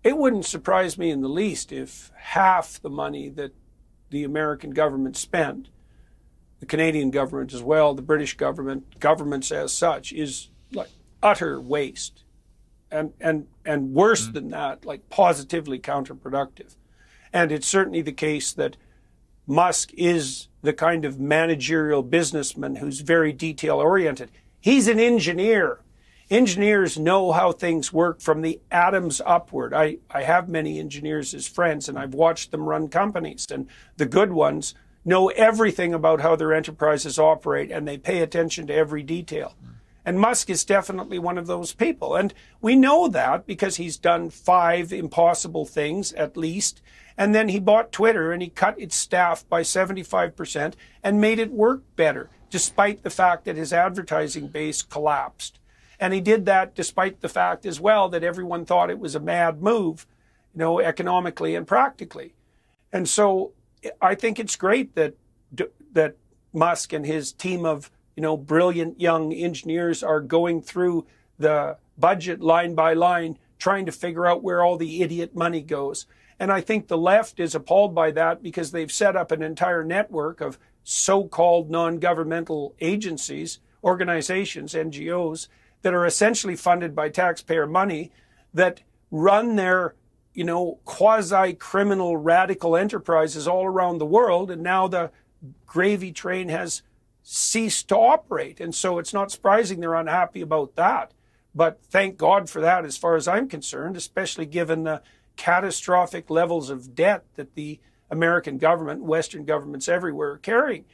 It wouldn't surprise me in the least if half the money that the American government spent, the Canadian government as well, the British government, governments as such, is like utter waste. And worse than that, like positively counterproductive. And it's certainly the case that Musk is the kind of managerial businessman who's very detail oriented. He's an engineer. Engineers know how things work from the atoms upward. I have many engineers as friends, and I've watched them run companies. And the good ones know everything about how their enterprises operate, and they pay attention to every detail. And Musk is definitely one of those people. And we know that because he's done 5 impossible things at least. And then he bought Twitter and he cut its staff by 75% and made it work better, despite the fact that his advertising base collapsed. And he did that despite the fact as well that everyone thought it was a mad move, economically and practically. And so I think it's great that Musk and his team of brilliant young engineers are going through the budget line by line, trying to figure out where all the idiot money goes. And I think the left is appalled by that because they've set up an entire network of so-called non-governmental agencies, organizations, NGOs, that are essentially funded by taxpayer money that run their, quasi-criminal radical enterprises all around the world. And now the gravy train has ceased to operate. And so it's not surprising they're unhappy about that. But thank God for that as far as I'm concerned, especially given the catastrophic levels of debt that the American government, Western governments everywhere are carrying.